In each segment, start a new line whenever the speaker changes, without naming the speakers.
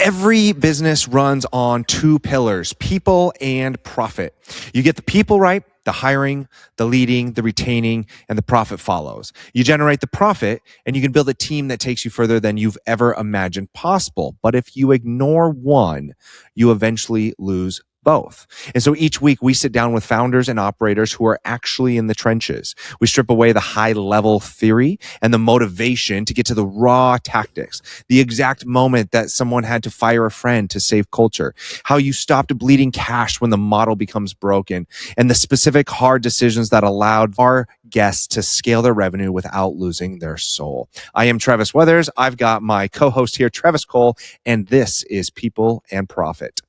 Every business runs on two pillars, people and profit. You get the people right, the hiring, the leading, the retaining, and the profit follows. You generate the profit and you can build a team that takes you further than you've ever imagined possible. But if you ignore one, you eventually lose both. And so each week we sit down with founders and operators who are actually in the trenches. We strip away the high level theory and the motivation to get to the raw tactics, the exact moment that someone had to fire a friend to save culture, how you stopped bleeding cash when the model becomes broken, and the specific hard decisions that allowed our guests to scale their revenue without losing their soul. I am Travis Weathers. I've got my co-host here, Travis Cole, and this is People and Profit.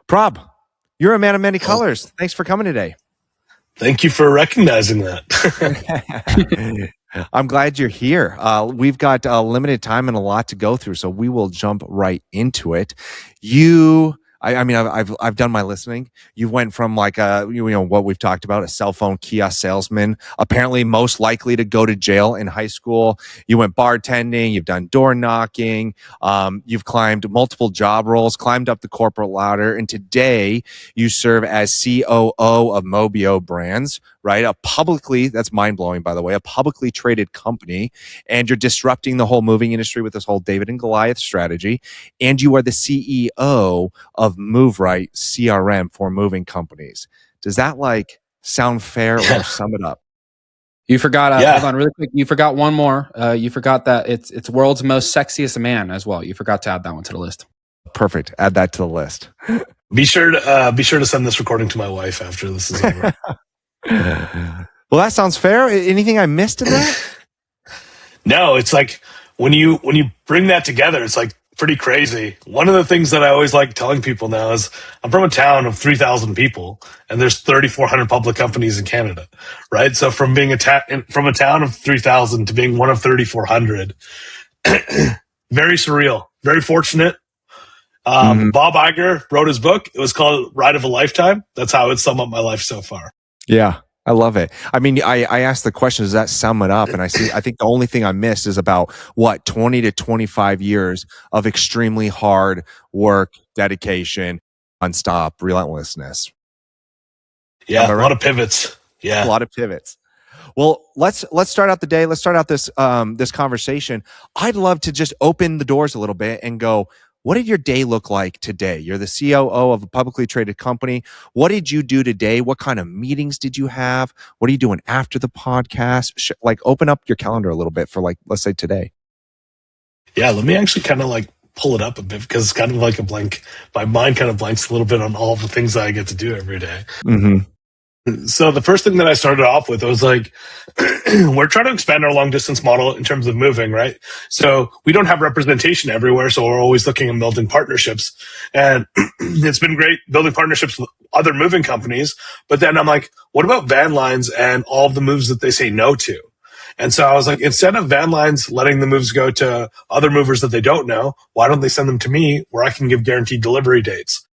Prabh, you're a man of many colors. Thanks for coming today.
Thank you for recognizing that.
I'm glad you're here. We've got limited time and a lot to go through, so we will jump right into it. I've done my listening. You went from like what we've talked about, a cell phone kiosk salesman, apparently most likely to go to jail in high school. You went bartending. You've done door knocking. You've climbed multiple job roles, climbed up the corporate ladder, and today you serve as COO of Mobio Brands, right? That's mind blowing, by the way, a publicly traded company, and you're disrupting the whole moving industry with this whole David and Goliath strategy. And you are the CEO of MoveRight CRM for moving companies. Does that sound fair or sum it up?
You forgot, hold on really quick. You forgot one more. You forgot that it's world's most sexiest man as well. You forgot to add that one to the list.
Perfect. Add that to the list.
Be sure to send this recording to my wife after this is over.
Well, that sounds fair. Anything I missed in that?
No, it's like when you bring that together, it's like pretty crazy. One of the things that I always like telling people now is I'm from a town of 3,000 people and there's 3,400 public companies in Canada, right? So from being from a town of 3,000 to being one of 3,400, very surreal, very fortunate. Bob Iger wrote his book. It was called Ride of a Lifetime. That's how I would sum up my life so far.
Yeah. I love it. I mean, I asked the question, does that sum it up? And I think the only thing I missed is about 20 to 25 years of extremely hard work, dedication, nonstop relentlessness.
Yeah. A lot of pivots. Yeah.
A lot of pivots. Well, let's start out the day. Let's start out this conversation. I'd love to just open the doors a little bit and go, what did your day look like today? You're the COO of a publicly traded company. What did you do today? What kind of meetings did you have? What are you doing after the podcast? Open up your calendar a little bit for let's say today.
Yeah, let me actually kind of pull it up a bit because it's kind of like a blank. My mind kind of blanks a little bit on all the things that I get to do every day.
Mm-hmm.
So the first thing that I started off with, I was like, we're trying to expand our long distance model in terms of moving, right? So we don't have representation everywhere. So we're always looking at building partnerships, and it's been great building partnerships with other moving companies. But then I'm like, what about van lines and all of the moves that they say no to? And so I was like, instead of van lines letting the moves go to other movers that they don't know, why don't they send them to me where I can give guaranteed delivery dates?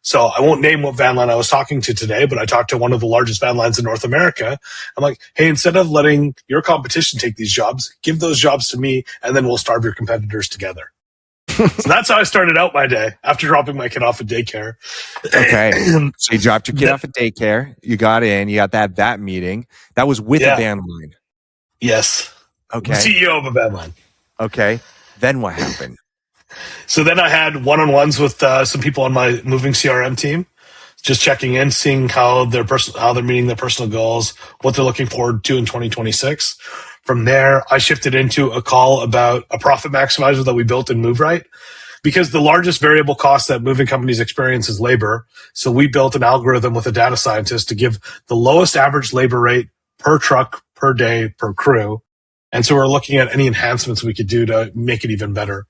So I won't name what van line I was talking to today, but I talked to one of the largest van lines in North America. I'm like, hey, instead of letting your competition take these jobs, give those jobs to me, and then we'll starve your competitors together. So that's how I started out my day after dropping my kid off at daycare.
Okay. So you dropped your kid off at daycare. You got in. You got that meeting. That was with a van line.
Yes.
Okay.
The CEO of a van line.
Okay. Then what happened?
So then I had one-on-ones with some people on my moving CRM team, just checking in, seeing how they're meeting their personal goals, what they're looking forward to in 2026. From there, I shifted into a call about a profit maximizer that we built in MoveRight, because the largest variable cost that moving companies experience is labor. So we built an algorithm with a data scientist to give the lowest average labor rate per truck, per day, per crew. And so we're looking at any enhancements we could do to make it even better.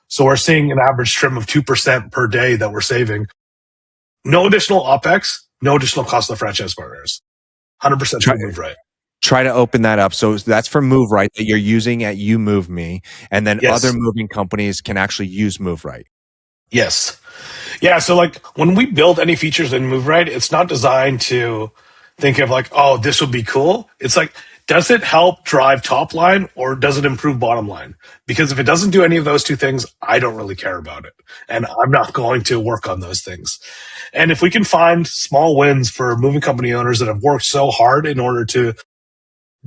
So we're seeing an average trim of 2% per day that we're saving. No additional OPEX, no additional cost to the franchise partners. 100% for MoveRight.
Try to open that up. So that's for MoveRight that you're using at You Move Me, and then other moving companies can actually use MoveRight.
Yes. Yeah, so when we build any features in MoveRight, it's not designed to think of like, oh, this would be cool. It's like, does it help drive top line or does it improve bottom line? Because if it doesn't do any of those two things, I don't really care about it. And I'm not going to work on those things. And if we can find small wins for moving company owners that have worked so hard in order to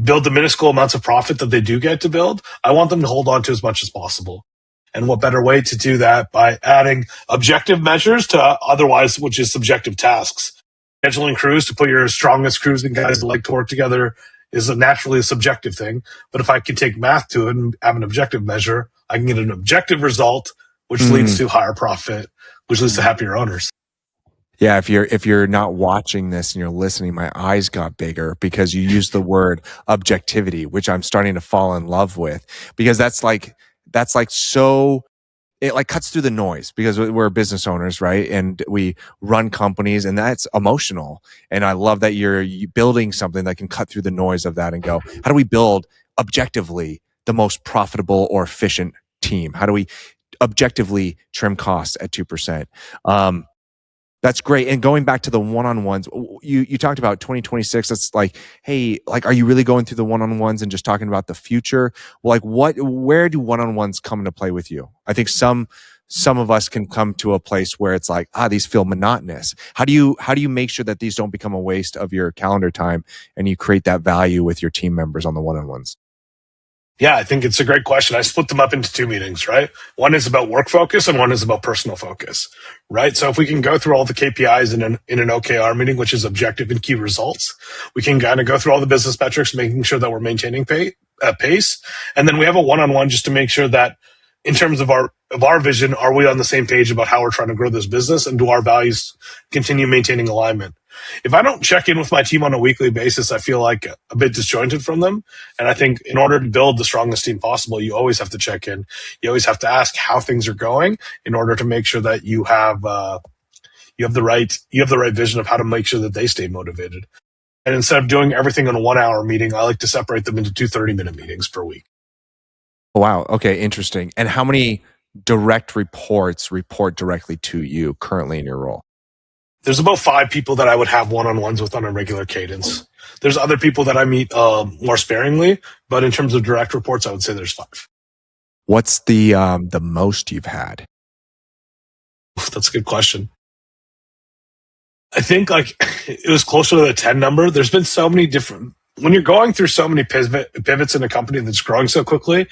build the minuscule amounts of profit that they do get to build, I want them to hold on to as much as possible. And what better way to do that by adding objective measures to otherwise, which is subjective tasks. Scheduling crews to put your strongest crews and guys that like to work together is naturally a subjective thing. But if I can take math to it and have an objective measure, I can get an objective result, which leads to higher profit, which leads to happier owners.
Yeah, if you're not watching this and you're listening, my eyes got bigger because you used the word objectivity, which I'm starting to fall in love with, because that's like so, it like cuts through the noise, because we're business owners, right? And we run companies, and that's emotional. And I love that you're building something that can cut through the noise of that and go, how do we build objectively the most profitable or efficient team? How do we objectively trim costs at 2%? That's great. And going back to the one-on-ones, you talked about 2026. That's like, hey, like, are you really going through the one-on-ones and just talking about the future? Well, like, where do one-on-ones come into play with you? I think some of us can come to a place where it's like, these feel monotonous. How do you make sure that these don't become a waste of your calendar time and you create that value with your team members on the one-on-ones?
Yeah, I think it's a great question. I split them up into two meetings, right? One is about work focus and one is about personal focus, right? So if we can go through all the KPIs in an OKR meeting, which is objective and key results, we can kind of go through all the business metrics, making sure that we're maintaining pace. And then we have a one-on-one just to make sure that in terms of our vision, are we on the same page about how we're trying to grow this business, and do our values continue maintaining alignment? If I don't check in with my team on a weekly basis, I feel like a bit disjointed from them. And I think in order to build the strongest team possible, you always have to check in. You always have to ask how things are going in order to make sure that you have the right vision of how to make sure that they stay motivated. And instead of doing everything in a 1 hour meeting, I like to separate them into 2 30-minute meetings per week.
Wow. Okay. Interesting. And how many direct reports report directly to you currently in your role?
There's about 5 people that I would have one-on-ones with on a regular cadence. There's other people that I meet more sparingly, but in terms of direct reports, I would say there's 5.
What's the most you've had?
That's a good question. I think like it was closer to the 10 number. There's been so many different, when you're going through so many pivots in a company that's growing so quickly,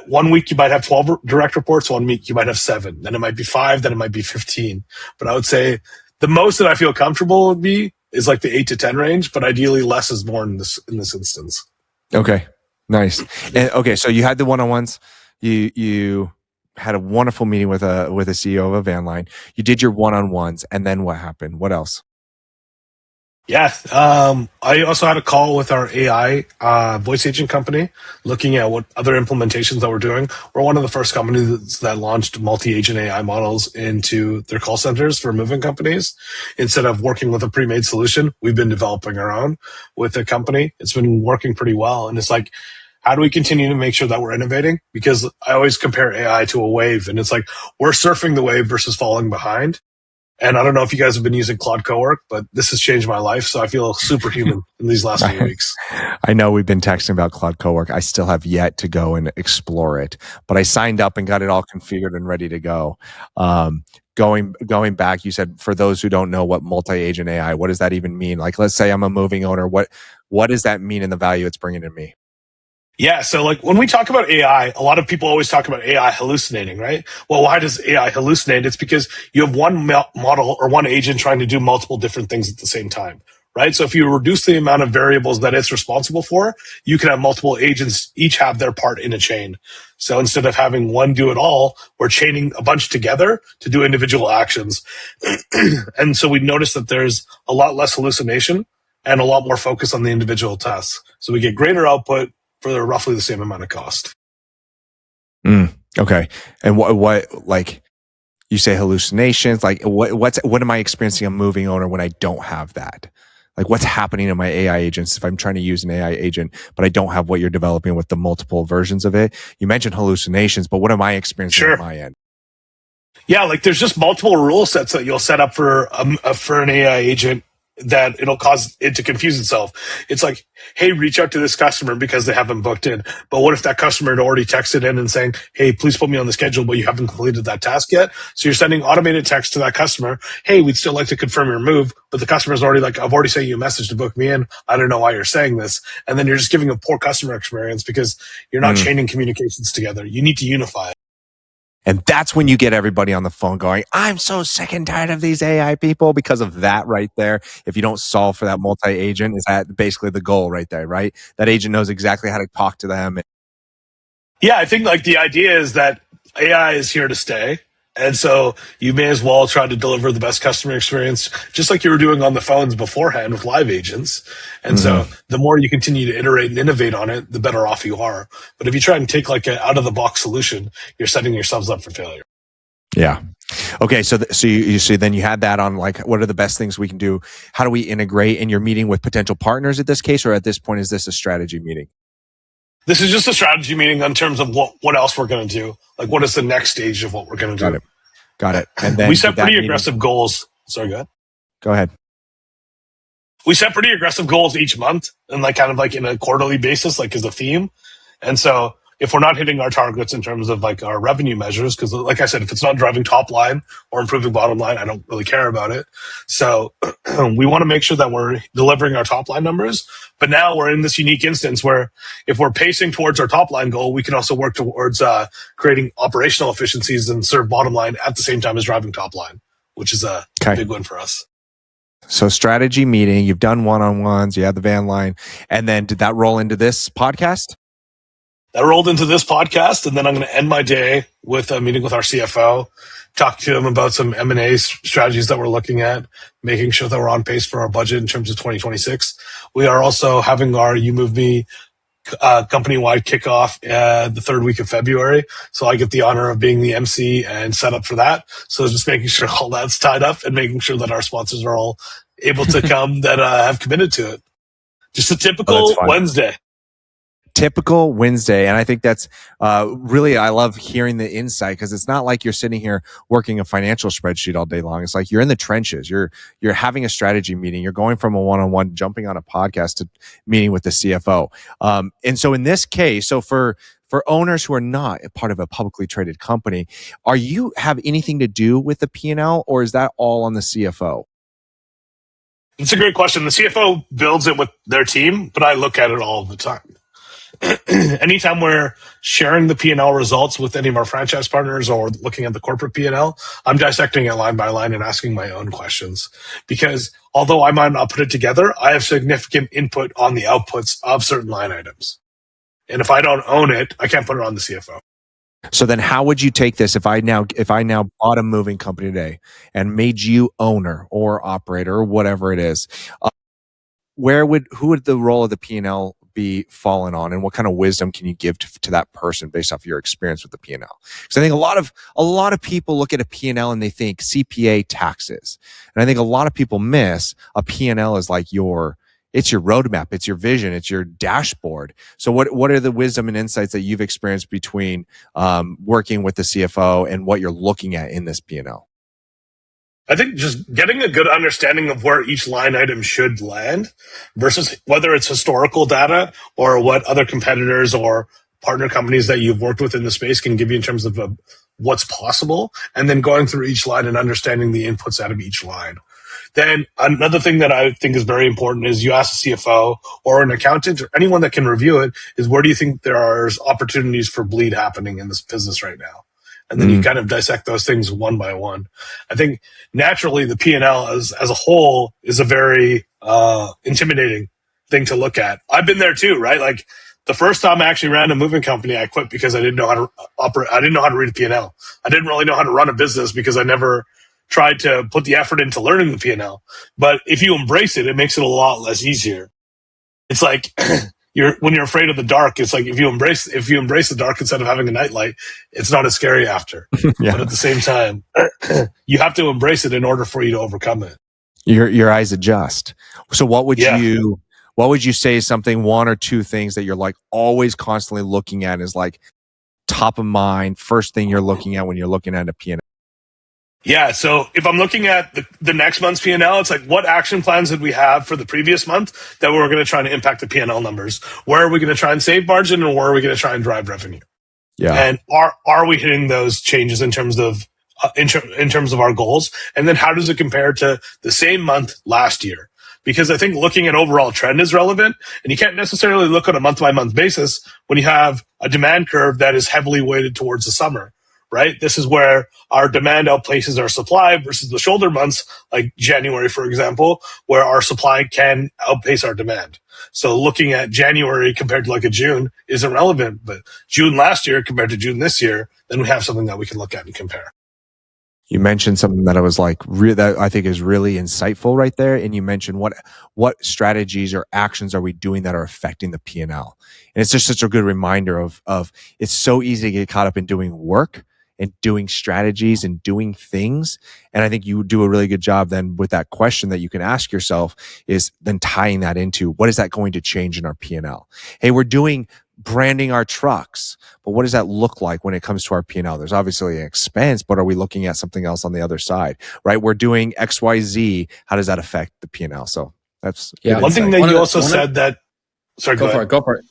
1 week you might have 12 direct reports, 1 week you might have 7, then it might be 5, then it might be 15. But I would say the most that I feel comfortable would be is like the 8 to 10 range, but ideally less is more in this instance.
Okay, nice. And okay, so you had the one-on-ones. You had a wonderful meeting with a CEO of a van line. You did your one-on-ones, and then what happened? What else?
Yeah, I also had a call with our AI voice agent company, looking at what other implementations that we're doing. We're one of the first companies that launched multi-agent AI models into their call centers for moving companies. Instead of working with a pre-made solution, we've been developing our own with the company. It's been working pretty well. And it's like, how do we continue to make sure that we're innovating? Because I always compare AI to a wave, and it's like we're surfing the wave versus falling behind. And I don't know if you guys have been using Claude Cowork, but this has changed my life. So I feel superhuman in these last few weeks.
I know we've been texting about Claude Cowork. I still have yet to go and explore it, but I signed up and got it all configured and ready to go. Going back, you said, for those who don't know what multi-agent AI, what does that even mean? Like, let's say I'm a moving owner. What does that mean in the value it's bringing to me?
Yeah, so like when we talk about AI, a lot of people always talk about AI hallucinating, right? Well, why does AI hallucinate? It's because you have one model or one agent trying to do multiple different things at the same time, right? So if you reduce the amount of variables that it's responsible for, you can have multiple agents each have their part in a chain. So instead of having one do it all, we're chaining a bunch together to do individual actions. And so we notice that there's a lot less hallucination and a lot more focus on the individual tasks. So we get greater output for roughly the same amount of cost.
Okay. And what like you say hallucinations, like what am I experiencing a moving owner when I don't have that? Like what's happening to my AI agents if I'm trying to use an AI agent, but I don't have what you're developing with the multiple versions of it? You mentioned hallucinations, but what am I experiencing on my end?
Yeah, like there's just multiple rule sets that you'll set up for an AI agent that it'll cause it to confuse itself. It's like, hey, reach out to this customer because they haven't booked in. But what if that customer had already texted in and saying, hey, please put me on the schedule, but you haven't completed that task yet? So you're sending automated text to that customer. Hey, we'd still like to confirm your move, but the customer's already like, I've already sent you a message to book me in. I don't know why you're saying this. And then you're just giving a poor customer experience because you're not chaining communications together. You need to unify.
And that's when you get everybody on the phone going, I'm so sick and tired of these AI people, because of that right there. If you don't solve for that multi-agent, is that basically the goal right there, right? That agent knows exactly how to talk to them.
Yeah, I think like the idea is that AI is here to stay. And so you may as well try to deliver the best customer experience, just like you were doing on the phones beforehand with live agents. And so the more you continue to iterate and innovate on it, the better off you are. But if you try and take like an out of the box solution, you're setting yourselves up for failure.
Yeah. Okay. So you see, then you had that on like, what are the best things we can do? How do we integrate? And you're meeting with potential partners at this case, or at this point, is this a strategy meeting?
This is just a strategy meeting in terms of what else we're going to do. Like, what is the next stage of what we're going to do?
Got it. And then
we set pretty aggressive goals. Sorry, go ahead.
Go ahead.
We set pretty aggressive goals each month, and like kind of like in a quarterly basis, like as a theme. And so if we're not hitting our targets in terms of like our revenue measures, because like I said, if it's not driving top line or improving bottom line, I don't really care about it. So we want to make sure that we're delivering our top line numbers. But now we're in this unique instance where if we're pacing towards our top line goal, we can also work towards creating operational efficiencies and serve bottom line at the same time as driving top line, which is a big win for us.
So strategy meeting, you've done one-on-ones, you had the van line, and then did that roll into this podcast?
That rolled into this podcast, and then I'm going to end my day with a meeting with our CFO, talk to him about some M&A strategies that we're looking at, making sure that we're on pace for our budget in terms of 2026. We are also having our You Move Me company-wide kickoff the third week of February. So I get the honor of being the MC and set up for that. So just making sure all that's tied up and making sure that our sponsors are all able to come that have committed to it. Just a typical Wednesday.
Typical Wednesday. And I think that's really, I love hearing the insight, because it's not like you're sitting here working a financial spreadsheet all day long. It's like you're in the trenches. You're having a strategy meeting. You're going from a one-on-one, jumping on a podcast, to meeting with the CFO. And so in this case, so for owners who are not a part of a publicly traded company, are you have anything to do with the P&L, or is that all on the CFO?
It's a great question. The CFO builds it with their team, but I look at it all the time. Anytime we're sharing the P&L results with any of our franchise partners or looking at the corporate P&L, I'm dissecting it line by line and asking my own questions. Because although I might not put it together, I have significant input on the outputs of certain line items. And if I don't own it, I can't put it on the CFO.
So then how would you take this if I now bought a moving company today and made you owner or operator or whatever it is? Who would the role of the P&L be fallen on, and what kind of wisdom can you give to that person based off your experience with the P&L? Because I think a lot of people look at a P&L and they think CPA taxes, and I think a lot of people miss a P&L is like it's your roadmap, it's your vision, it's your dashboard. So what are the wisdom and insights that you've experienced between working with the CFO and what you're looking at in this P&L?
I think just getting a good understanding of where each line item should land versus whether it's historical data or what other competitors or partner companies that you've worked with in the space can give you in terms of what's possible, and then going through each line and understanding the inputs out of each line. Then another thing that I think is very important is you ask a CFO or an accountant or anyone that can review it is, where do you think there are opportunities for bleed happening in this business right now? And then you kind of dissect those things one by one. I think naturally the P&L as a whole is a very intimidating thing to look at. I've been there too, right? Like the first time I actually ran a moving company, I quit because I didn't know how to operate. I didn't know how to read a P&L. I didn't really know how to run a business because I never tried to put the effort into learning the P&L. But if you embrace it, it makes it a lot less easier. It's like when you're afraid of the dark, it's like if you embrace the dark instead of having a nightlight, it's not as scary after. Yeah. But at the same time, you have to embrace it in order for you to overcome it.
Your eyes adjust. So what would you say is something, one or two things that you're like always constantly looking at is like top of mind, first thing you're looking at when you're looking at a P&L?
Yeah. So if I'm looking at the next month's P&L, it's like, what action plans did we have for the previous month that we're going to try and impact the P&L numbers? Where are we going to try and save margin, and where are we going to try and drive revenue?
Yeah.
And are we hitting those changes in terms of in terms of our goals? And then how does it compare to the same month last year? Because I think looking at overall trend is relevant, and you can't necessarily look on a month by month basis when you have a demand curve that is heavily weighted towards the summer, right? This is where our demand outpaces our supply versus the shoulder months, like January, for example, where our supply can outpace our demand. So looking at January compared to like a June isn't relevant, but June last year compared to June this year, then we have something that we can look at and compare.
You mentioned something that I was like, that I think is really insightful right there. And you mentioned what strategies or actions are we doing that are affecting the P&L? And it's just such a good reminder of it's so easy to get caught up in doing work and doing strategies and doing things. And I think you do a really good job then with that question that you can ask yourself is then tying that into what is that going to change in our P&L? Hey, we're doing branding our trucks, but what does that look like when it comes to our P&L? There's obviously an expense, but are we looking at something else on the other side, right? We're doing XYZ. How does that affect the P&L? So that's
one thing that you also said that, sorry,
go for it.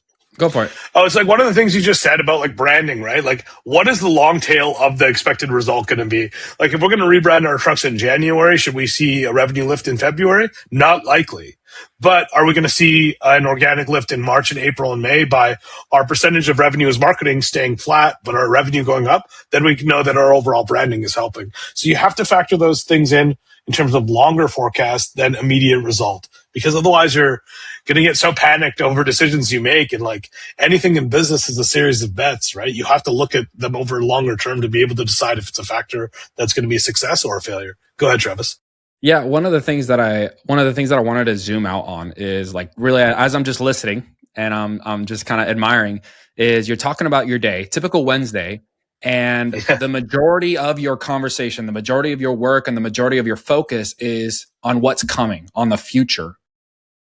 Oh, it's like one of the things you just said about like branding, right? Like, what is the long tail of the expected result going to be? Like, if we're going to rebrand our trucks in January, should we see a revenue lift in February? Not likely. But are we going to see an organic lift in March and April and May by our percentage of revenue as marketing staying flat, but our revenue going up? Then we know that our overall branding is helping. So you have to factor those things in terms of longer forecast than immediate result, because otherwise you're going to get so panicked over decisions you make. And like anything in business is a series of bets, right? You have to look at them over longer term to be able to decide if it's a factor that's going to be a success or a failure. Go ahead, Travis.
Yeah, one of the things that I wanted to zoom out on is like really as I'm just listening and I'm just kind of admiring is you're talking about your day, typical Wednesday, and the majority of your conversation, the majority of your work, and the majority of your focus is on what's coming, on the future.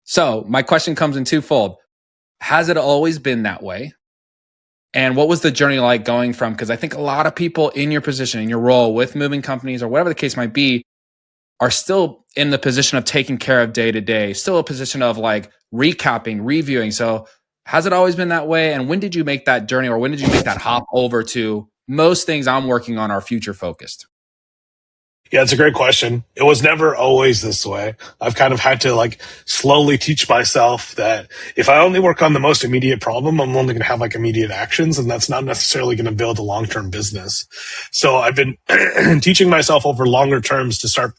So my question comes in twofold. Has it always been that way? And what was the journey like going from, because I think a lot of people in your position, in your role with moving companies or whatever the case might be, are still in the position of taking care of day to day, still a position of like recapping, reviewing. So has it always been that way? And when did you make that journey, or when did you make that hop over to most things I'm working on are future focused?
Yeah, it's a great question. It was never always this way. I've kind of had to like slowly teach myself that if I only work on the most immediate problem, I'm only going to have like immediate actions, and that's not necessarily going to build a long-term business. So I've been teaching myself over longer terms to start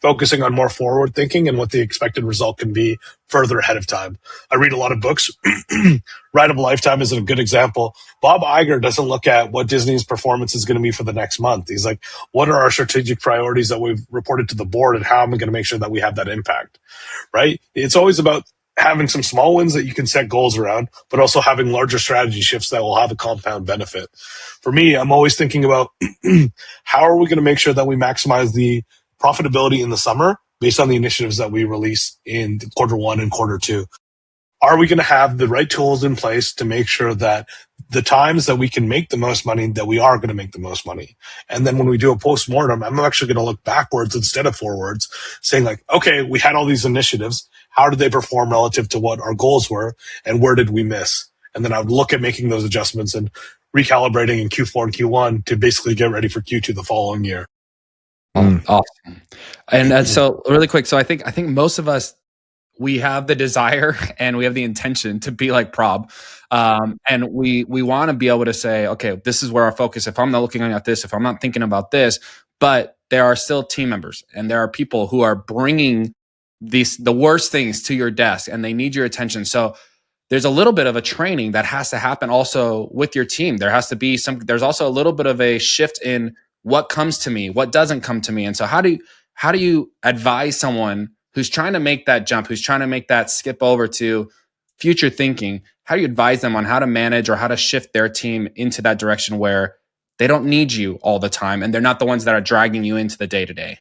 focusing on more forward thinking and what the expected result can be further ahead of time. I read a lot of books. Ride of a Lifetime is a good example. Bob Iger doesn't look at what Disney's performance is going to be for the next month. He's like, what are our strategic priorities that we've reported to the board, and how am I going to make sure that we have that impact, right? It's always about having some small wins that you can set goals around, but also having larger strategy shifts that will have a compound benefit. For me, I'm always thinking about how are we going to make sure that we maximize the profitability in the summer based on the initiatives that we release in quarter one and quarter two. Are we going to have the right tools in place to make sure that the times that we can make the most money, that we are going to make the most money? And then when we do a post-mortem, I'm actually going to look backwards instead of forwards, saying like, okay, we had all these initiatives. How did they perform relative to what our goals were? And where did we miss? And then I would look at making those adjustments and recalibrating in Q4 and Q1 to basically get ready for Q2 the following year.
Awesome. And so really quick. So I think most of us, we have the desire and we have the intention to be like Prabh. And we want to be able to say, okay, this is where our focus, if I'm not looking at this, if I'm not thinking about this, but there are still team members and there are people who are bringing the worst things to your desk and they need your attention. So there's a little bit of a training that has to happen also with your team. There has to be there's also a little bit of a shift in what comes to me, what doesn't come to me. And so how do you advise someone who's trying to make that jump, who's trying to make that skip over to future thinking? How do you advise them on how to manage or how to shift their team into that direction where they don't need you all the time and they're not the ones that are dragging you into the day-to-day?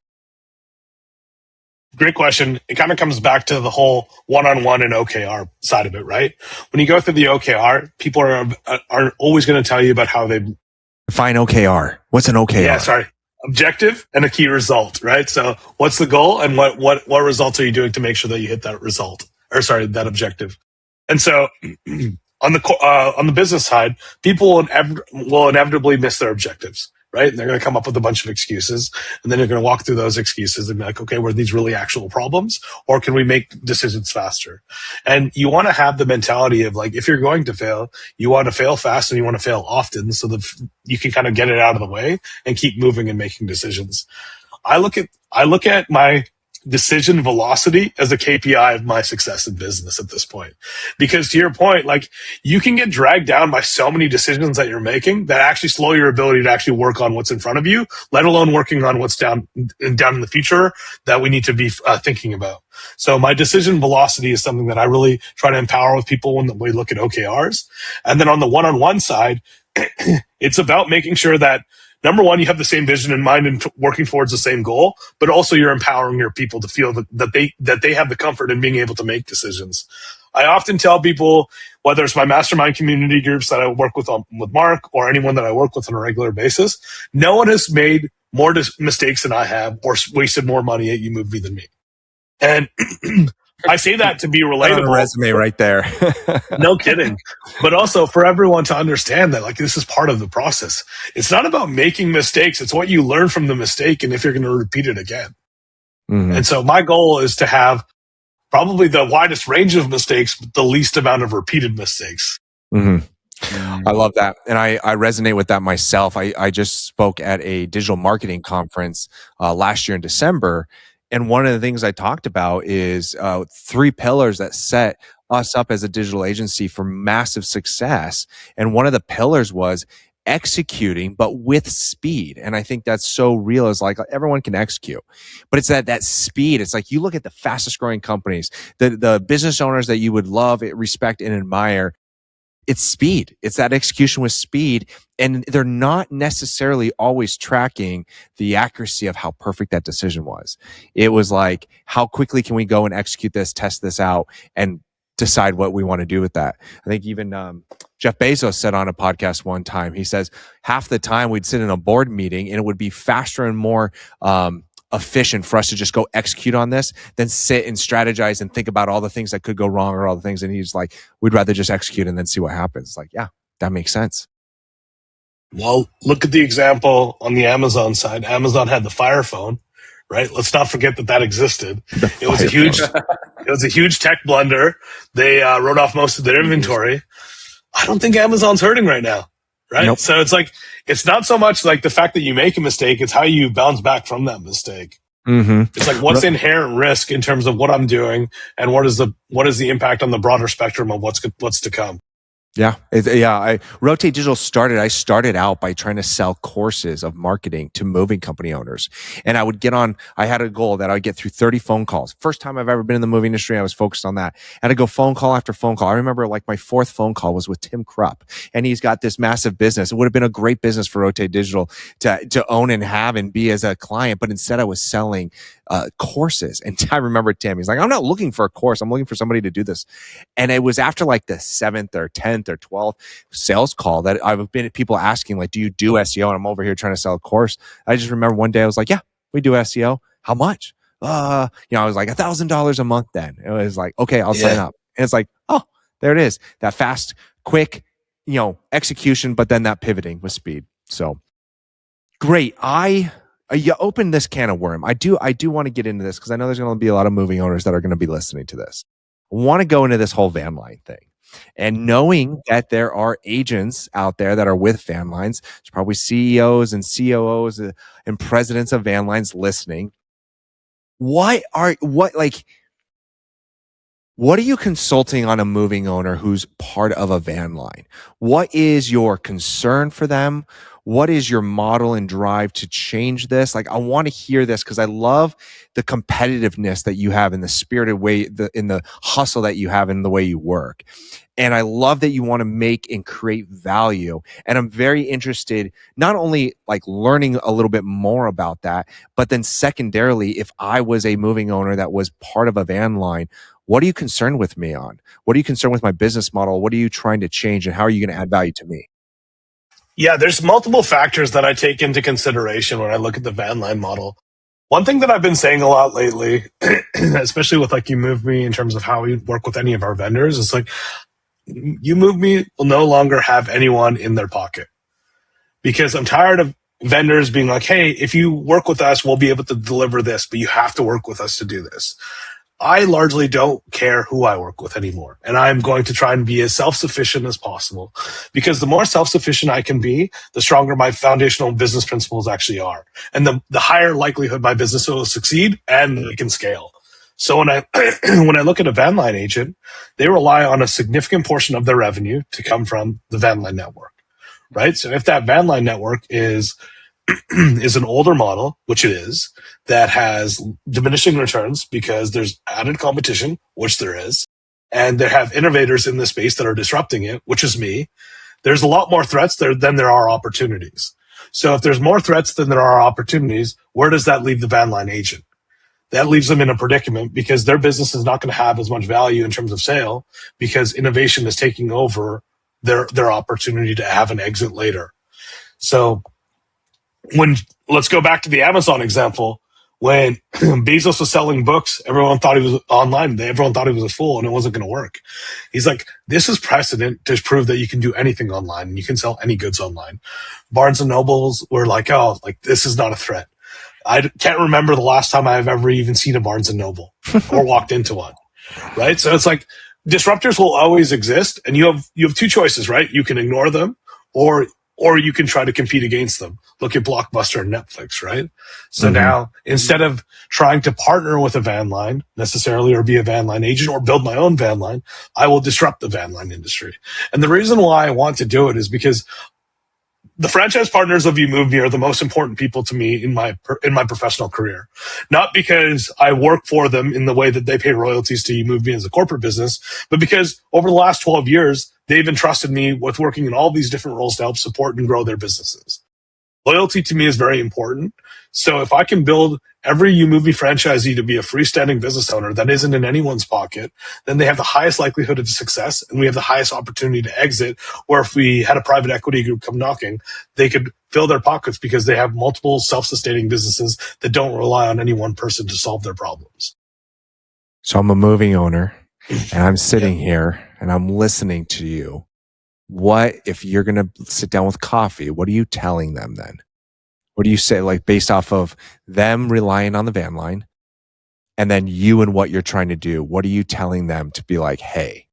Great question. It kind of comes back to the whole one-on-one and OKR side of it, right? When you go through the OKR, people are always going to tell you about how they
define OKR. What's an OKR?
Yeah, sorry. objective and a key result, right? So what's the goal and what results are you doing to make sure that you hit that result, or sorry, that objective? And so on the business side, people will inevitably miss their objectives, right? And they're going to come up with a bunch of excuses, and then they're going to walk through those excuses and be like, okay, were these really actual problems, or can we make decisions faster? And you want to have the mentality of like, if you're going to fail, you want to fail fast and you want to fail often so that you can kind of get it out of the way and keep moving and making decisions. I look at my decision velocity as a KPI of my success in business at this point. Because to your point, like, you can get dragged down by so many decisions that you're making that actually slow your ability to actually work on what's in front of you, let alone working on what's down in the future that we need to be thinking about. So my decision velocity is something that I really try to empower with people when we look at OKRs. And then on the one-on-one side, it's about making sure that, number one, you have the same vision in mind and working towards the same goal, but also you're empowering your people to feel that they have the comfort in being able to make decisions. I often tell people, whether it's my mastermind community groups that I work with Mark, or anyone that I work with on a regular basis, no one has made more mistakes than I have or wasted more money at UMovie than me. And I say that to be relatable.
On a resume right there.
No kidding. But also for everyone to understand that, like, this is part of the process. It's not about making mistakes. It's what you learn from the mistake and if you're going to repeat it again. Mm-hmm. And so my goal is to have probably the widest range of mistakes, but the least amount of repeated mistakes.
Mm-hmm. I love that. And I resonate with that myself. I just spoke at a digital marketing conference last year in December. And one of the things I talked about is 3 pillars that set us up as a digital agency for massive success. And one of the pillars was executing, but with speed. And I think that's so real. Is like, everyone can execute, but it's that speed. It's like, you look at the fastest growing companies, the business owners that you would love, respect, and admire. It's speed. It's that execution with speed. And they're not necessarily always tracking the accuracy of how perfect that decision was. It was like, how quickly can we go and execute this, test this out, and decide what we want to do with that. I think even Jeff Bezos said on a podcast one time, he says half the time we'd sit in a board meeting and it would be faster and more efficient for us to just go execute on this than sit and strategize and think about all the things that could go wrong or all the things. And he's like, we'd rather just execute and then see what happens. It's like, yeah, that makes sense.
Well, look at the example on the Amazon side. Amazon had the Fire Phone, right? Let's not forget that existed. It was a huge tech blunder. They wrote off most of their inventory. I don't think Amazon's hurting right now, right? Nope. So it's like, it's not so much like the fact that you make a mistake, it's how you bounce back from that mistake. Mm-hmm. It's like, what's the inherent risk in terms of what I'm doing, and what is the impact on the broader spectrum of what's to come.
Yeah. Rotate Digital I started out by trying to sell courses of marketing to moving company owners. And I had a goal that I would get through 30 phone calls. First time I've ever been in the movie industry, I was focused on that. I had to go phone call after phone call. I remember like my 4th phone call was with Tim Krupp, and he's got this massive business. It would have been a great business for Rotate Digital to own and have and be as a client. But instead I was selling courses. And I remember Tim, he's like, I'm not looking for a course. I'm looking for somebody to do this. And it was after like the 7th or 10th or 12th sales call that I've been people asking, like, do you do SEO? And I'm over here trying to sell a course. I just remember one day I was like, yeah, we do SEO. How much? I was like $1,000 a month then. It was like, okay, I'll sign up. And it's like, oh, there it is. That fast, quick, execution, but then that pivoting with speed. So great. You opened this can of worm. I do want to get into this because I know there's going to be a lot of moving owners that are going to be listening to this. I want to go into this whole van line thing. And knowing that there are agents out there that are with van lines, there's probably CEOs and COOs and presidents of van lines listening. What are you consulting on a moving owner who's part of a van line? What is your concern for them? What is your model and drive to change this? Like, I want to hear this because I love the competitiveness that you have in the spirited way, in the hustle that you have in the way you work. And I love that you want to make and create value. And I'm very interested, not only like learning a little bit more about that, but then secondarily, if I was a moving owner that was part of a van line, what are you concerned with me on? What are you concerned with my business model? What are you trying to change, and how are you going to add value to me?
Yeah, there's multiple factors that I take into consideration when I look at the van line model. One thing that I've been saying a lot lately, especially with like You Move Me in terms of how we work with any of our vendors, is like You Move Me will no longer have anyone in their pocket, because I'm tired of vendors being like, hey, if you work with us, we'll be able to deliver this, but you have to work with us to do this. I largely don't care who I work with anymore. And I'm going to try and be as self-sufficient as possible, because the more self-sufficient I can be, the stronger my foundational business principles actually are. And the higher likelihood my business will succeed and it can scale. So when I, when I look at a van line agent, they rely on a significant portion of their revenue to come from the van line network, right? So if that van line network is an older model, which it is, that has diminishing returns because there's added competition, which there is, and they have innovators in the space that are disrupting it, which is me. There's a lot more threats there than there are opportunities. So if there's more threats than there are opportunities, where does that leave the van line agent? That leaves them in a predicament, because their business is not going to have as much value in terms of sale, because innovation is taking over their opportunity to have an exit later. So when, let's go back to the Amazon example. When Bezos was selling books, everyone thought he was online. Everyone thought he was a fool and it wasn't going to work. He's like, this is precedent to prove that you can do anything online and you can sell any goods online. Barnes and Nobles were like, oh, like this is not a threat. I can't remember the last time I've ever even seen a Barnes and Noble or walked into one. Right. So it's like disruptors will always exist, and you have two choices, right? You can ignore them, or you can try to compete against them. Look at Blockbuster and Netflix, right? So now, instead of trying to partner with a van line necessarily, or be a van line agent, or build my own van line, I will disrupt the van line industry. And the reason why I want to do it is because the franchise partners of You Move Me are the most important people to me in my professional career. Not because I work for them in the way that they pay royalties to You Move Me as a corporate business, but because over the last 12 years, they've entrusted me with working in all these different roles to help support and grow their businesses. Loyalty to me is very important. So if I can build every You Move Me franchisee to be a freestanding business owner that isn't in anyone's pocket, then they have the highest likelihood of success, and we have the highest opportunity to exit. Or if we had a private equity group come knocking, they could fill their pockets because they have multiple self-sustaining businesses that don't rely on any one person to solve their problems.
So I'm a moving owner and I'm sitting here and I'm listening to you. What if you're going to sit down with coffee? What are you telling them then? What do you say, like based off of them relying on the van line and then you and what you're trying to do? What are you telling them to be like, hey,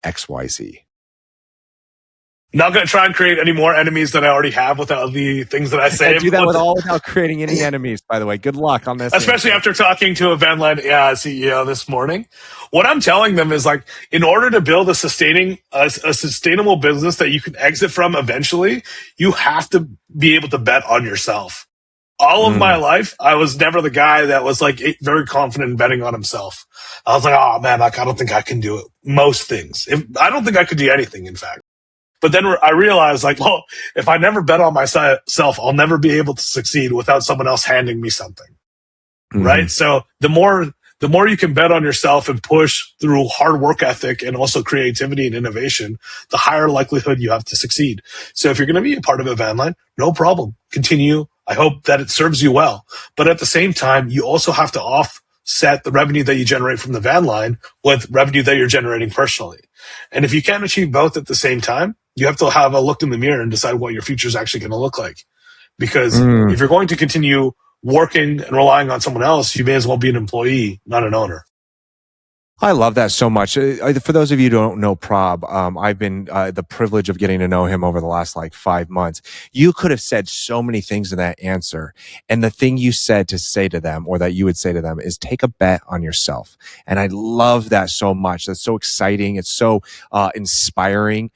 XYZ?
Not going to try and create any more enemies than I already have without the things that I say.
And do that without creating any enemies, by the way. Good luck on this.
Especially after talking to a van line CEO this morning. What I'm telling them is like, in order to build a sustainable business that you can exit from eventually, you have to be able to bet on yourself. All of my life, I was never the guy that was like very confident in betting on himself. I was like, oh man, like, I don't think I can do it. Most things. I don't think I could do anything, in fact. But then I realized, like, well, if I never bet on myself, I'll never be able to succeed without someone else handing me something. Right? So the more you can bet on yourself and push through hard work ethic and also creativity and innovation, the higher likelihood you have to succeed. So if you're going to be a part of a van line, no problem. Continue. I hope that it serves you well. But at the same time, you also have to offset the revenue that you generate from the van line with revenue that you're generating personally. And if you can't achieve both at the same time, you have to have a look in the mirror and decide what your future is actually going to look like. Because if you're going to continue working and relying on someone else, you may as well be an employee, not an owner.
I love that so much. For those of you who don't know Prabh, I've been the privilege of getting to know him over the last like 5 months. You could have said so many things in that answer. And the thing you said to say to them, or that you would say to them, is take a bet on yourself. And I love that so much. That's so exciting. It's so inspiring.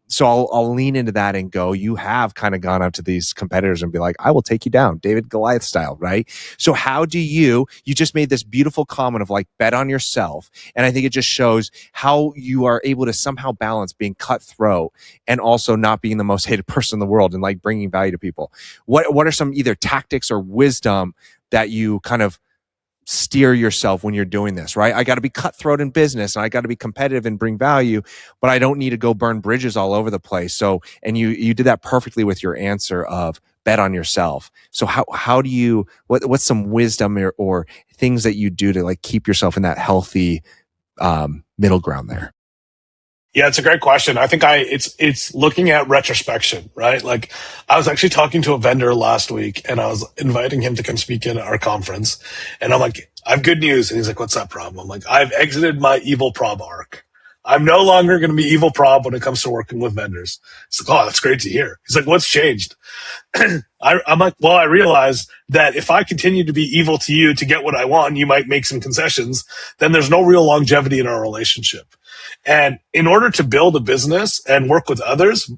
So I'll lean into that and go, you have kind of gone up to these competitors and be like, I will take you down, David Goliath style, right? So how do you just made this beautiful comment of like, bet on yourself. And I think it just shows how you are able to somehow balance being cutthroat and also not being the most hated person in the world and like bringing value to people. What are some either tactics or wisdom that you kind of steer yourself when you're doing this, right? I got to be cutthroat in business and I got to be competitive and bring value, but I don't need to go burn bridges all over the place. So, and you did that perfectly with your answer of bet on yourself. So how do you, what's some wisdom or things that you do to like keep yourself in that healthy middle ground there?
Yeah, it's a great question. I think it's looking at retrospection, right? Like I was actually talking to a vendor last week and I was inviting him to come speak in our conference. And I'm like, I have good news. And he's like, what's that, Prabh? I'm like, I've exited my evil Prabh arc. I'm no longer going to be evil Prabh when it comes to working with vendors. He's like, oh, that's great to hear. He's like, what's changed? I'm like, well, I realized that if I continue to be evil to you to get what I want, you might make some concessions, then there's no real longevity in our relationship. And in order to build a business and work with others,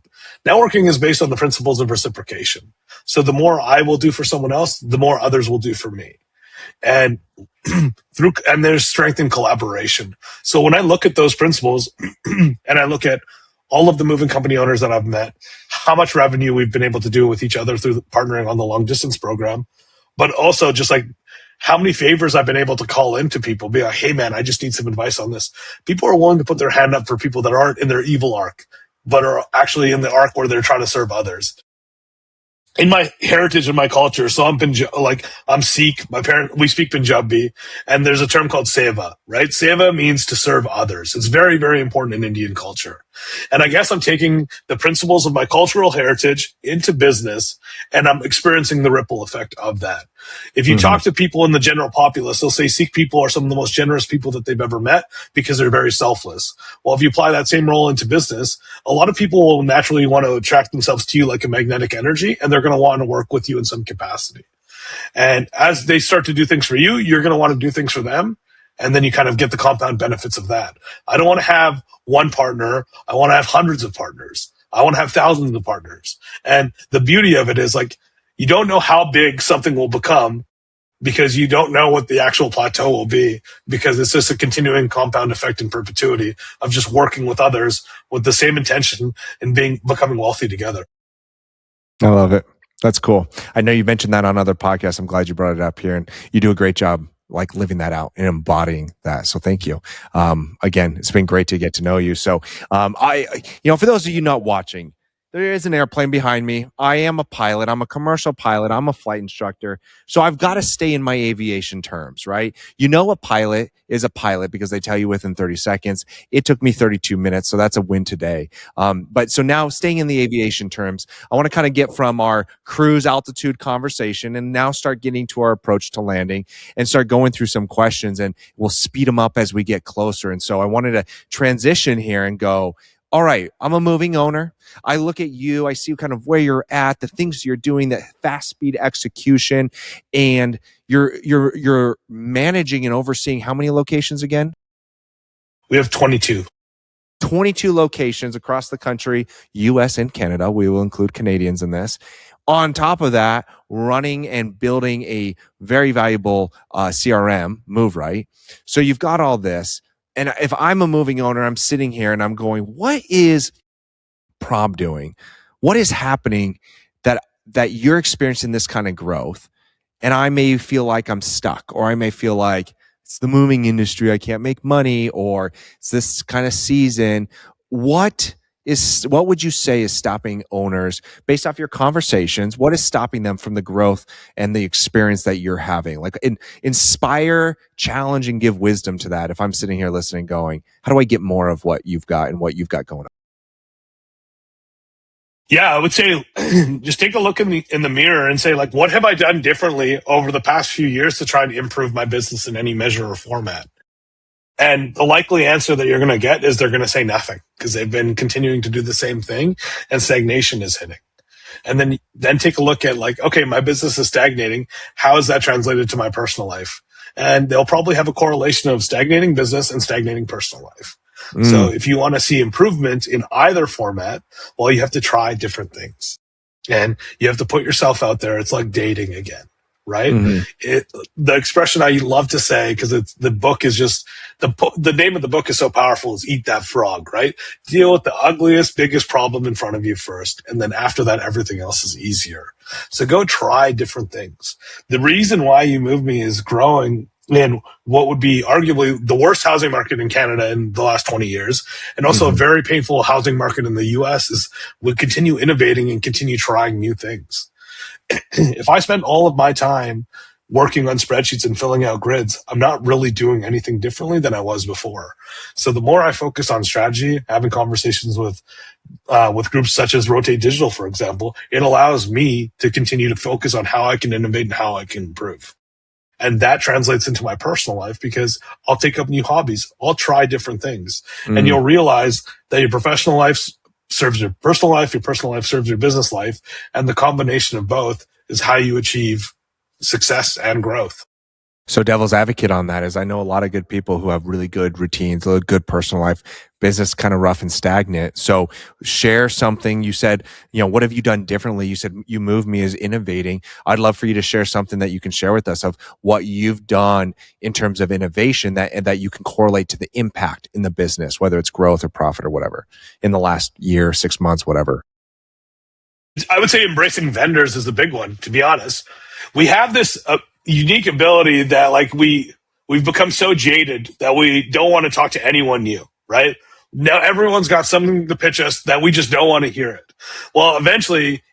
networking is based on the principles of reciprocation. So the more I will do for someone else, the more others will do for me. And and there's strength in collaboration. So when I look at those principles and I look at all of the moving company owners that I've met, how much revenue we've been able to do with each other through partnering on the long distance program, but also just like how many favors I've been able to call into people, be like, hey man, I just need some advice on this. People are willing to put their hand up for people that aren't in their evil arc, but are actually in the arc where they're trying to serve others. In my heritage and my culture, so I'm Sikh. We speak Punjabi, and there's a term called seva, right? Seva means to serve others. It's very, very important in Indian culture. And I guess I'm taking the principles of my cultural heritage into business, and I'm experiencing the ripple effect of that. If you talk to people in the general populace, they'll say Sikh people are some of the most generous people that they've ever met because they're very selfless. Well, if you apply that same role into business, a lot of people will naturally want to attract themselves to you like a magnetic energy, and they're going to want to work with you in some capacity. And as they start to do things for you, you're going to want to do things for them. And then you kind of get the compound benefits of that. I don't want to have one partner. I want to have hundreds of partners. I want to have thousands of partners. And the beauty of it is like, you don't know how big something will become because you don't know what the actual plateau will be, because it's just a continuing compound effect in perpetuity of just working with others with the same intention and becoming wealthy together.
I love it. That's cool. I know you mentioned that on other podcasts. I'm glad you brought it up here, and you do a great job like living that out and embodying that. So thank you. Again, it's been great to get to know you. So, for those of you not watching, there is an airplane behind me. I am a pilot. I'm a commercial pilot. I'm a flight instructor. So I've got to stay in my aviation terms, right? You know, a pilot is a pilot because they tell you within 30 seconds. It took me 32 minutes. So that's a win today. But so now staying in the aviation terms, I want to kind of get from our cruise altitude conversation and now start getting to our approach to landing and start going through some questions, and we'll speed them up as we get closer. And so I wanted to transition here and go, all right, I'm a moving owner. I look at you, I see kind of where you're at, the things you're doing, that fast speed execution, and you're managing and overseeing how many locations again?
We have 22.
22 locations across the country, US and Canada. We will include Canadians in this. On top of that, running and building a very valuable CRM, MoveRight. So you've got all this. And if I'm a moving owner, I'm sitting here and I'm going, what is Prabh doing? What is happening that you're experiencing this kind of growth? And I may feel like I'm stuck, or I may feel like it's the moving industry, I can't make money, or it's this kind of season. What would you say is stopping owners, based off your conversations? What is stopping them from the growth and the experience that you're having? Like, inspire, challenge, and give wisdom to that. If I'm sitting here listening, going, how do I get more of what you've got and what you've got going on?
Yeah, I would say just take a look in the mirror and say, like, what have I done differently over the past few years to try to improve my business in any measure or format? And the likely answer that you're going to get is they're going to say nothing, because they've been continuing to do the same thing and stagnation is hitting. And then take a look at, like, okay, my business is stagnating. How is that translated to my personal life? And they'll probably have a correlation of stagnating business and stagnating personal life. So if you want to see improvement in either format, well, you have to try different things and you have to put yourself out there. It's like dating again, right? The expression I love to say, because the book is just the name of the book is so powerful, is Eat That Frog, right? Deal with the ugliest, biggest problem in front of you first. And then after that, everything else is easier. So go try different things. The reason why You Move Me is growing in what would be arguably the worst housing market in Canada in the last 20 years, and also a very painful housing market in the US, is we continue innovating and continue trying new things. If I spend all of my time working on spreadsheets and filling out grids, I'm not really doing anything differently than I was before. So the more I focus on strategy, having conversations with groups such as Rotate Digital, for example, it allows me to continue to focus on how I can innovate and how I can improve. And that translates into my personal life because I'll take up new hobbies. I'll try different things. And you'll realize that your professional life serves your personal life serves your business life. And the combination of both is how you achieve success and growth.
So devil's advocate on that is I know a lot of good people who have really good routines, a good personal life, business kind of rough and stagnant. So share something. You said, what have you done differently? You said you moved me as innovating. I'd love for you to share something that you can share with us of what you've done in terms of innovation that you can correlate to the impact in the business, whether it's growth or profit or whatever in the last year, 6 months, whatever.
I would say embracing vendors is a big one, to be honest. We have this unique ability that we've become so jaded that we don't want to talk to anyone new, right? Now everyone's got something to pitch us that we just don't want to hear it. Well, eventually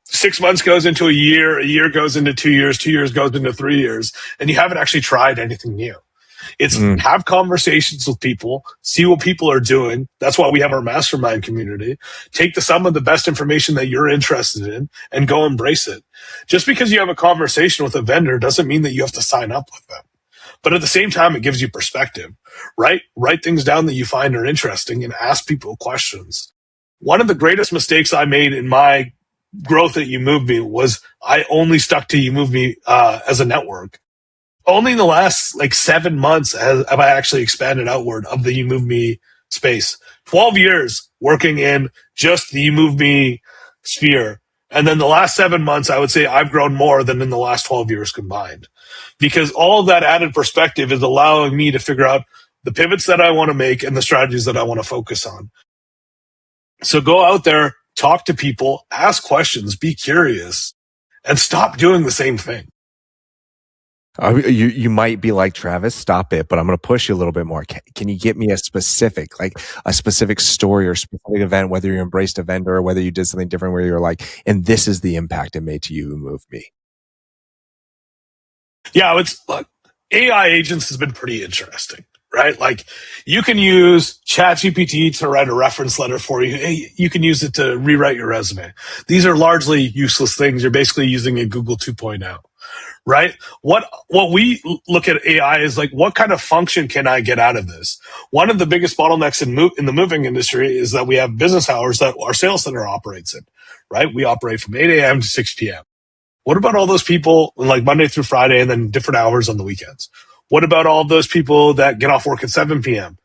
6 months goes into a year goes into 2 years, 2 years goes into 3 years, and you haven't actually tried anything new. It's have conversations with people, see what people are doing. That's why we have our mastermind community. Take some of the best information that you're interested in and go embrace it. Just because you have a conversation with a vendor doesn't mean that you have to sign up with them. But at the same time, it gives you perspective, right? Write things down that you find are interesting and ask people questions. One of the greatest mistakes I made in my growth at YouMoveMe was I only stuck to YouMoveMe as a network. Only in the last 7 months have I actually expanded outward of the YouMoveMe space. 12 years working in just the YouMoveMe sphere. And then the last 7 months, I would say I've grown more than in the last 12 years combined. Because all of that added perspective is allowing me to figure out the pivots that I want to make and the strategies that I want to focus on. So go out there, talk to people, ask questions, be curious, and stop doing the same thing.
You might be like, Travis, stop it, but I'm going to push you a little bit more. Can you get me a specific story or specific event, whether you embraced a vendor or whether you did something different where you're like, and this is the impact it made to you who moved me?
Yeah, AI agents has been pretty interesting, right? You can use ChatGPT to write a reference letter for you. You can use it to rewrite your resume. These are largely useless things. You're basically using a Google 2.0. Right? What we look at AI is what kind of function can I get out of this? One of the biggest bottlenecks in the moving industry is that we have business hours that our sales center operates in, right? We operate from 8 a.m. to 6 p.m. What about all those people Monday through Friday and then different hours on the weekends? What about all those people that get off work at 7 p.m.?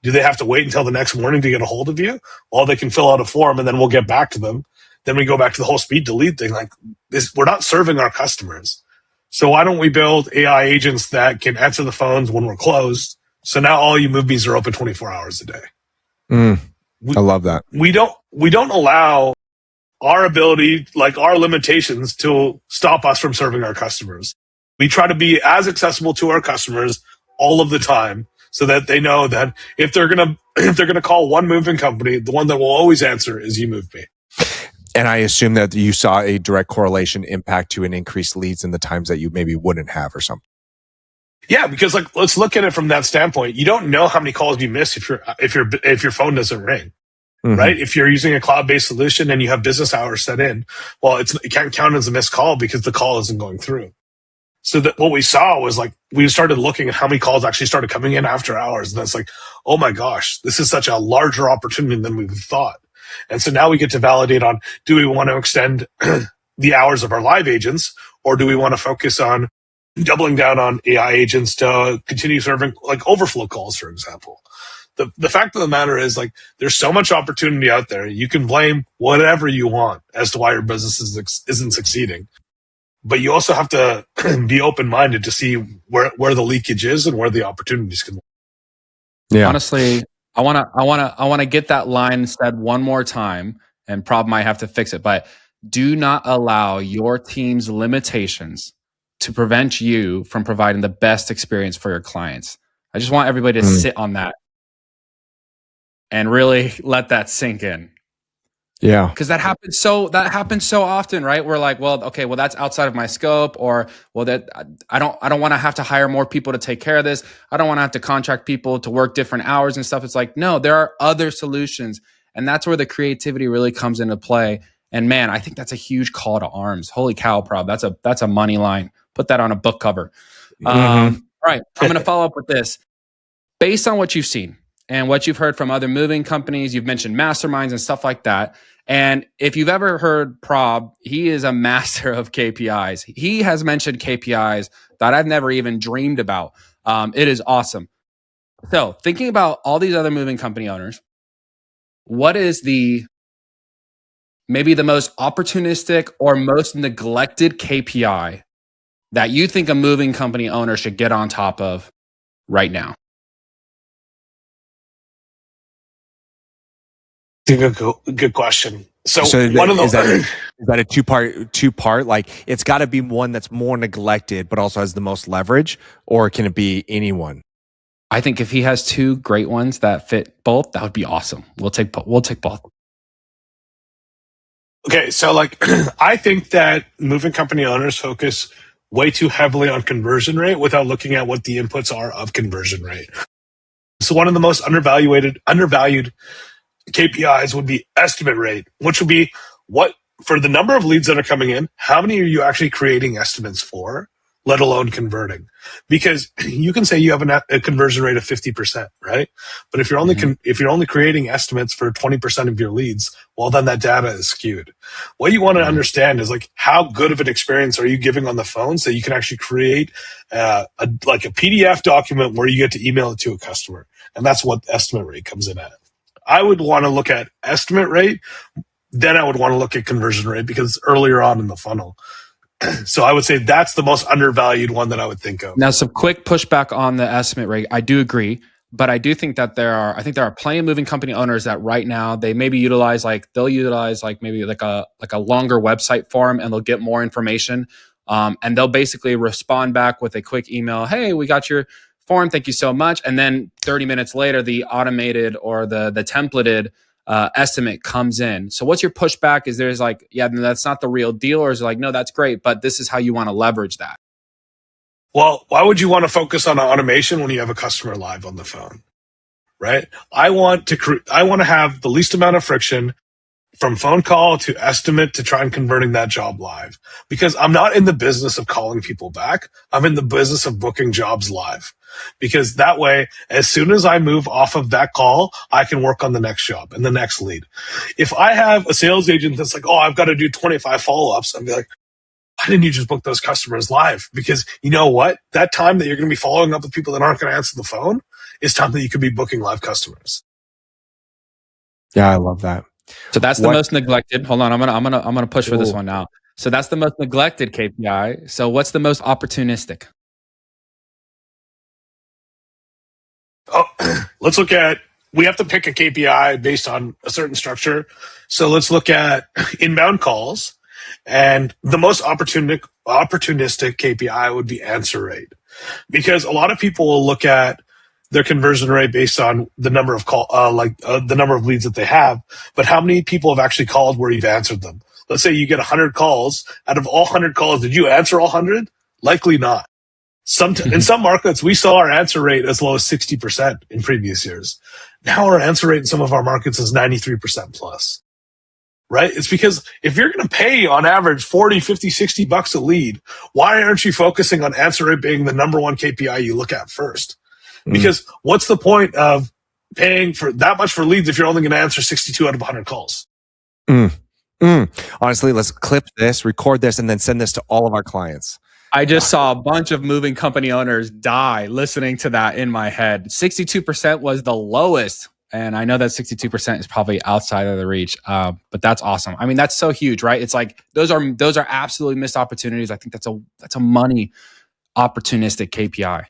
Do they have to wait until the next morning to get a hold of you? Well, they can fill out a form and then we'll get back to them. Then we go back to the whole speed to lead thing. We're not serving our customers. So why don't we build AI agents that can answer the phones when we're closed? So now all YouMoveMes are open 24 hours a day.
I love that.
We don't allow our ability, our limitations, to stop us from serving our customers. We try to be as accessible to our customers all of the time so that they know that if they're gonna call one moving company, the one that will always answer is YouMoveMe.
And I assume that you saw a direct correlation impact to an increased leads in the times that you maybe wouldn't have or something.
Yeah, because let's look at it from that standpoint. You don't know how many calls you miss if your phone doesn't ring, right? If you're using a cloud-based solution and you have business hours set in, well, it can't count as a missed call because the call isn't going through. So that what we saw was we started looking at how many calls actually started coming in after hours, and that's oh my gosh, this is such a larger opportunity than we thought. And so now we get to validate on, do we want to extend the hours of our live agents, or do we want to focus on doubling down on AI agents to continue serving overflow calls, for example? The fact of the matter is there's so much opportunity out there. You can blame whatever you want as to why your business isn't succeeding. But you also have to be open-minded to see where the leakage is and where the opportunities can.
Yeah. Honestly, I want to get that line said one more time, and Prabh might have to fix it, but do not allow your team's limitations to prevent you from providing the best experience for your clients? I just want everybody to sit on that and really let that sink in.
Yeah.
Because that happens so often, right? We're like, well, okay, well, that's outside of my scope, or well, that I don't want to have to hire more people to take care of this. I don't want to have to contract people to work different hours and stuff. It's like, no, there are other solutions. And that's where the creativity really comes into play. And man, I think that's a huge call to arms. Holy cow, Prab. That's a money line. Put that on a book cover. All right. I'm going to follow up with this. Based on what you've seen and what you've heard from other moving companies, you've mentioned masterminds and stuff like that. And if you've ever heard Prab, he is a master of KPIs. He has mentioned KPIs that I've never even dreamed about. It is awesome. So thinking about all these other moving company owners, what is maybe the most opportunistic or most neglected KPI that you think a moving company owner should get on top of right now?
Good question. So
one of those is that a two part? Like it's got to be one that's more neglected, but also has the most leverage, or can it be anyone?
I think if he has two great ones that fit both, that would be awesome. We'll take both.
Okay, so like I think that moving company owners focus way too heavily on conversion rate without looking at what the inputs are of conversion rate. So one of the most undervalued KPIs would be estimate rate, which would be what, for the number of leads that are coming in, how many are you actually creating estimates for, let alone converting? Because you can say you have a conversion rate of 50%, right? But if you're only if you're only creating estimates for 20% of your leads, well, then that data is skewed. What you want to understand is like how good of an experience are you giving on the phone, so you can actually create a PDF document where you get to email it to a customer, and that's what estimate rate comes in at. I would want to look at estimate rate, then I would want to look at conversion rate because it's earlier on in the funnel. So I would say that's the most undervalued one that I would think of.
Now, some quick pushback on the estimate rate. I do agree, but I do think that there are plenty of moving company owners that right now they maybe utilize maybe like a longer website form, and they'll get more information, and they'll basically respond back with a quick email. Hey, we got your form. Thank you so much. And then 30 minutes later, the automated or the templated estimate comes in. So what's your pushback? Is there's like, yeah, that's not the real deal, or is it like, no, that's great, but this is how you want to leverage that?
Well, why would you want to focus on automation when you have a customer live on the phone, right? I want to have the least amount of friction from phone call to estimate to try and converting that job live, because I'm not in the business of calling people back. I'm in the business of booking jobs live, because that way, as soon as I move off of that call, I can work on the next job and the next lead. If I have a sales agent that's like, oh, I've got to do 25 follow-ups, I'd be like, why didn't you just book those customers live? Because you know what? That time that you're going to be following up with people that aren't going to answer the phone is time that you could be booking live customers.
Yeah, I love that.
So that's the most neglected. Hold on, I'm gonna push for this one now. So that's the most neglected KPI. So what's the most opportunistic?
Oh, let's look at. We have to pick a KPI based on a certain structure. So let's look at inbound calls, and the most opportunistic KPI would be answer rate, because a lot of people will look at their conversion rate based on the number of the number of leads that they have, but how many people have actually called where you've answered them? Let's say you get 100 calls. Out of all 100 calls, did you answer all 100? Likely not. In some markets, we saw our answer rate as low as 60% in previous years. Now our answer rate in some of our markets is 93% plus. Right? It's because if you're going to pay on average 40, 50, 60 bucks a lead, why aren't you focusing on answer rate being the number one KPI you look at first? Because what's the point of paying for that much for leads if you're only going to answer 62 out of 100 calls?
Honestly, let's clip this, record this, and then send this to all of our clients.
I just saw a bunch of moving company owners die listening to that in my head. 62% was the lowest. And I know that 62% is probably outside of the reach, but that's awesome. I mean, that's so huge, right? It's like those are absolutely missed opportunities. I think that's a money opportunistic KPI.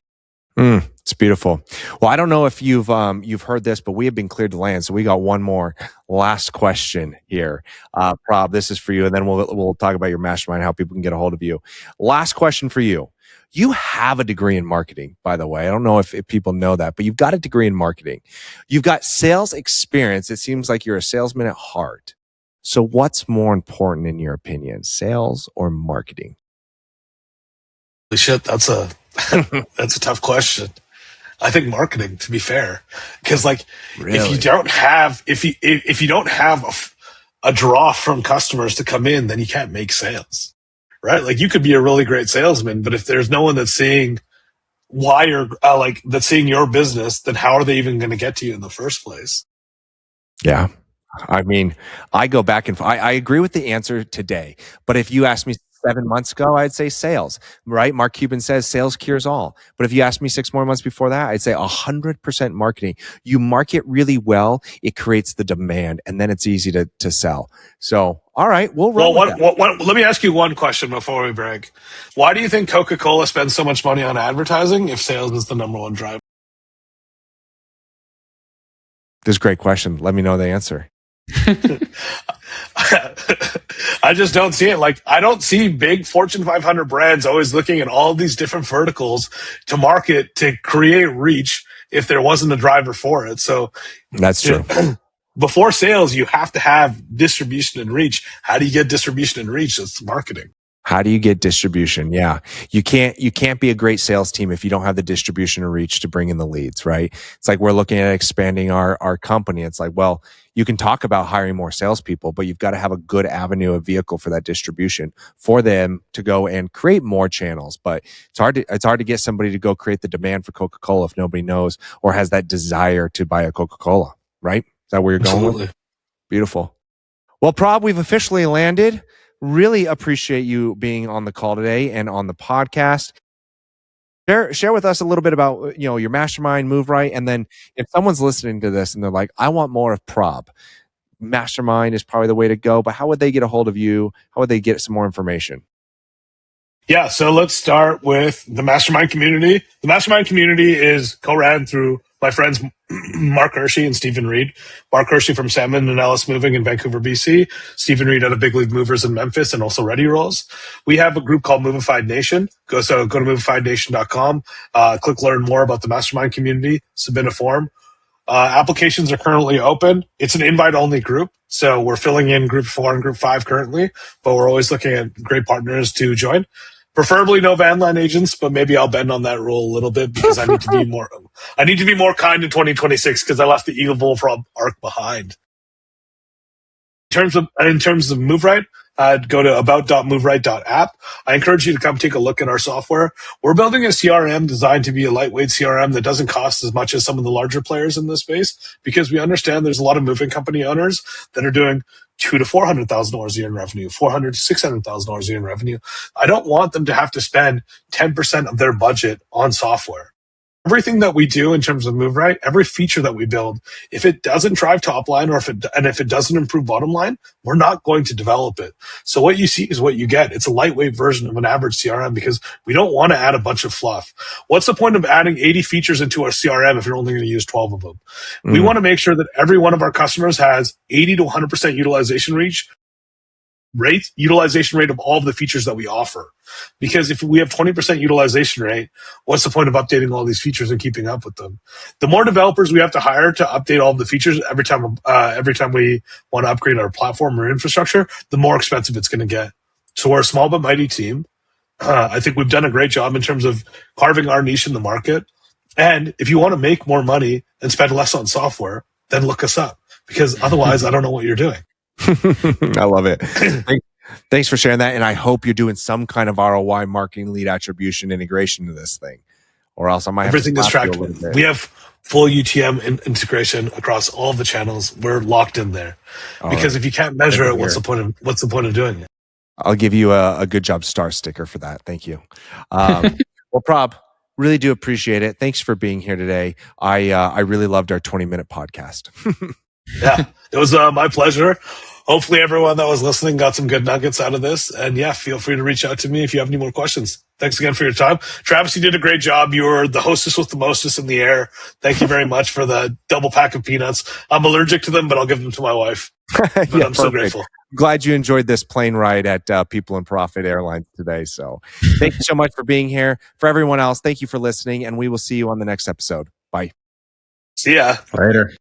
It's beautiful. Well, I don't know if you've heard this, but we have been cleared to land. So we got one more last question here. Prabh, this is for you, and then we'll talk about your mastermind, how people can get a hold of you. Last question for you. You have a degree in marketing, by the way. I don't know if people know that, but you've got a degree in marketing. You've got sales experience. It seems like you're a salesman at heart. So what's more important in your opinion, sales or marketing?
Holy shit, that's a that's a tough question. I think marketing, to be fair, because like
Really?
if you don't have a draw from customers to come in, then you can't make sales, right? Like you could be a really great salesman, but if there's no one that's seeing why you're that's seeing your business, then how are they even going to get to you in the first place?
Yeah. I mean, I go back and I agree with the answer today. But if you asked me 7 months ago, I'd say sales, right? Mark Cuban says sales cures all. But if you asked me 6 more months before that, I'd say 100% marketing. You market really well, it creates the demand, and then it's easy to sell. So, all right, we'll run with that.
Let me ask you one question before we break. Why do you think Coca-Cola spends so much money on advertising if sales is the number one driver?
This is a great question. Let me know the answer.
I just don't see it. Like, I don't see big Fortune 500 brands always looking at all these different verticals to market, to create reach if there wasn't a driver for it. So
that's true.
Before sales, you have to have distribution and reach. How do you get distribution and reach? It's marketing.
How do you get distribution? Yeah. You can't be a great sales team if you don't have the distribution or reach to bring in the leads, right? It's like we're looking at expanding our company. It's like, well, you can talk about hiring more salespeople, but you've got to have a good avenue, a vehicle for that distribution for them to go and create more channels. But it's hard to get somebody to go create the demand for Coca-Cola if nobody knows or has that desire to buy a Coca-Cola, right? Is that where you're going?
Absolutely.
With? Beautiful. Well, Prabh, we've officially landed. Really appreciate you being on the call today and on the podcast. Share with us a little bit about your mastermind, Move Right, and then if someone's listening to this and they're like, I want more of Prabh, mastermind is probably the way to go. But how would they get a hold of you? How would they get some more information?
Yeah, so let's start with the mastermind community. The mastermind community is co-ran through my friends Mark Hershey and Stephen Reed. Mark Hershey from Salmon and Ellis Moving in Vancouver, BC. Stephen Reed out of Big League Movers in Memphis and also Ready Rolls. We have a group called Movified Nation. Go to movifiednation.com. Click learn more about the mastermind community. Submit a form. Applications are currently open. It's an invite-only group, so we're filling in Group 4 and Group 5 currently, but we're always looking at great partners to join. Preferably no van line agents, but maybe I'll bend on that rule a little bit because I need to be more. I need to be more kind in 2026 because I left the evil from arc behind. In terms of Move Right, go to about.moveright.app. I encourage you to come take a look at our software. We're building a CRM designed to be a lightweight CRM that doesn't cost as much as some of the larger players in this space because we understand there's a lot of moving company owners that are doing $200,000 to $400,000 a year in revenue, $400,000 to $600,000 a year in revenue. I don't want them to have to spend 10% of their budget on software. Everything that we do in terms of Move Right, every feature that we build, if it doesn't drive top line or if it doesn't improve bottom line, we're not going to develop it. So what you see is what you get. It's a lightweight version of an average CRM because we don't want to add a bunch of fluff. What's the point of adding 80 features into our CRM if you're only going to use 12 of them? We want to make sure that every one of our customers has 80 to 100% utilization rate of all of the features that we offer. Because if we have 20% utilization rate, what's the point of updating all these features and keeping up with them? The more developers we have to hire to update all of the features every time we want to upgrade our platform or infrastructure, the more expensive it's going to get. So we're a small but mighty team. I think we've done a great job in terms of carving our niche in the market. And if you want to make more money and spend less on software, then look us up. Because otherwise, I don't know what you're doing.
I love it. Thanks for sharing that. And I hope you're doing some kind of ROI marketing lead attribution integration to this thing, or else I might have
everything is tracked. We have full UTM integration across all the channels. We're locked in there because if you can't measure it, what's the point of doing it?
I'll give you a good job star sticker for that. Thank you. Well, Prabh, really do appreciate it. Thanks for being here today. I really loved our 20-minute podcast.
Yeah, it was my pleasure. hopefully everyone that was listening got some good nuggets out of this. And yeah, feel free to reach out to me if you have any more questions. Thanks again for your time. Travis, you did a great job. You were the hostess with the mostest in the air. Thank you very much for the double pack of peanuts. I'm allergic to them, but I'll give them to my wife. But
Yeah,
I'm so grateful.
Glad you enjoyed this plane ride at People and Profit Airlines today. So thank you so much for being here. For everyone else, thank you for listening, and we will see you on the next episode. Bye.
See ya.
Later.